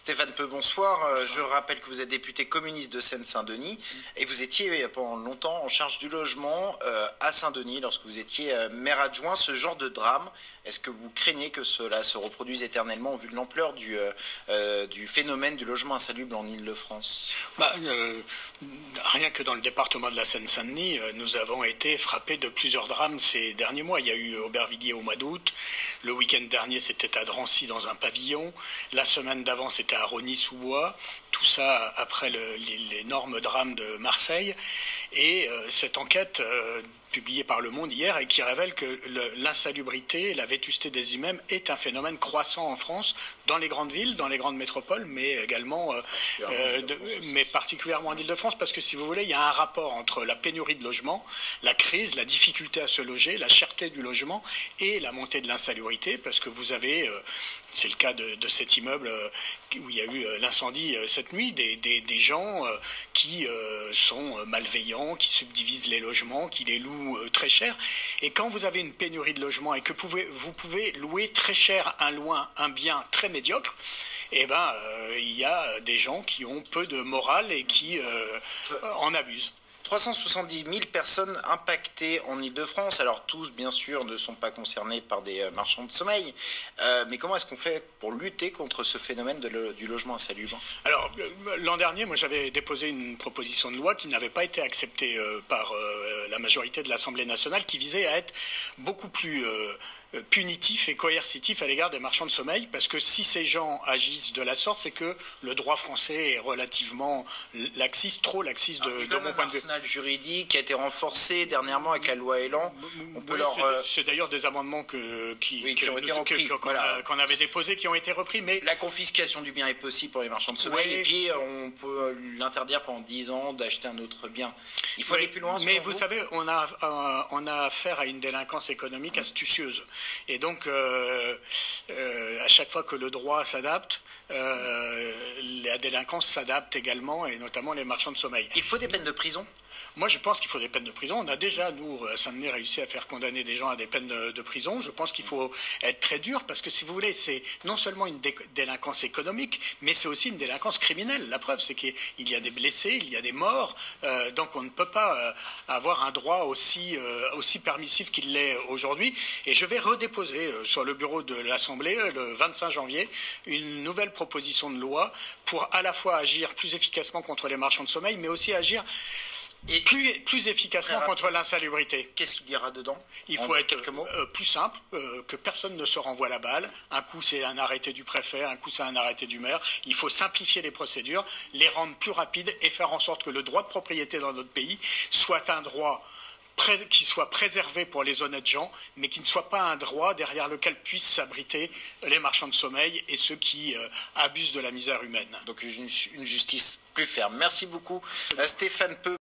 Stéphane Peu, bonsoir. Je rappelle que vous êtes député communiste de Seine-Saint-Denis et vous étiez pendant longtemps en charge du logement à Saint-Denis lorsque vous étiez maire adjoint. Ce genre de drame, est-ce que vous craignez que cela se reproduise éternellement au vu de l'ampleur du phénomène du logement insalubre en Île-de-France? Rien que dans le département de la Seine-Saint-Denis, nous avons été frappés de plusieurs drames ces derniers mois. Il y a eu Aubervilliers au mois d'août. Le week-end dernier, c'était à Drancy dans un pavillon. La semaine d'avant, c'était à Rosny-sous-Bois. Tout ça après l'énorme drame de Marseille. Et cette enquête publiée par Le Monde hier et qui révèle que l'insalubrité, la vétusté des immeubles est un phénomène croissant en France, dans les grandes villes, dans les grandes métropoles, mais également, mais particulièrement en Île-de-France, parce que si vous voulez, il y a un rapport entre la pénurie de logement, la crise, la difficulté à se loger, la cherté du logement et la montée de l'insalubrité, parce que vous avez... C'est le cas de cet immeuble où il y a eu l'incendie cette nuit, des gens qui sont malveillants, qui subdivisent les logements, qui les louent très cher. Et quand vous avez une pénurie de logements et que vous pouvez louer très cher un bien très médiocre, eh ben, il y a des gens qui ont peu de morale et qui en abusent. 370 000 personnes impactées en Île-de-France. Alors tous, bien sûr, ne sont pas concernés par des marchands de sommeil. Mais comment est-ce qu'on fait pour lutter contre ce phénomène du logement insalubre? Alors, l'an dernier, moi, j'avais déposé une proposition de loi qui n'avait pas été acceptée par la majorité de l'Assemblée nationale, qui visait à être beaucoup plus punitif et coercitif à l'égard des marchands de sommeil, parce que si ces gens agissent de la sorte, c'est que le droit français est relativement laxiste, trop laxiste de mon point de vue. L'arsenal juridique qui a été renforcé dernièrement avec la loi Elan. C'est d'ailleurs des amendements qu'on avait déposés, qui ont été repris. Mais la confiscation du bien est possible pour les marchands de sommeil, et puis on peut l'interdire pendant 10 ans d'acheter un autre bien. Il faut aller plus loin. Mais vous savez, on a affaire à une délinquance économique astucieuse. Et donc, à chaque fois que le droit s'adapte, la délinquance s'adapte également, et notamment les marchands de sommeil. Il faut des peines de prison? Moi, je pense qu'il faut des peines de prison. On a déjà, nous, à Saint-Denis, réussi à faire condamner des gens à des peines de prison. Je pense qu'il faut être très dur, parce que, si vous voulez, c'est non seulement une délinquance économique, mais c'est aussi une délinquance criminelle. La preuve, c'est qu'il y a des blessés, il y a des morts. Donc, on ne peut pas avoir un droit aussi permissif qu'il l'est aujourd'hui. Et je vais redéposer sur le bureau de l'Assemblée, le 25 janvier, une nouvelle proposition de loi pour à la fois agir plus efficacement contre les marchands de sommeil, mais aussi agir plus efficacement contre l'insalubrité. Qu'est-ce qu'il y aura dedans? Il faut être plus simple, que personne ne se renvoie la balle. Un coup, c'est un arrêté du préfet, un coup, c'est un arrêté du maire. Il faut simplifier les procédures, les rendre plus rapides et faire en sorte que le droit de propriété dans notre pays soit un droit qui soit préservé pour les honnêtes gens, mais qui ne soit pas un droit derrière lequel puissent s'abriter les marchands de sommeil et ceux qui abusent de la misère humaine. Donc une justice plus ferme. Merci beaucoup, Stéphane Peu.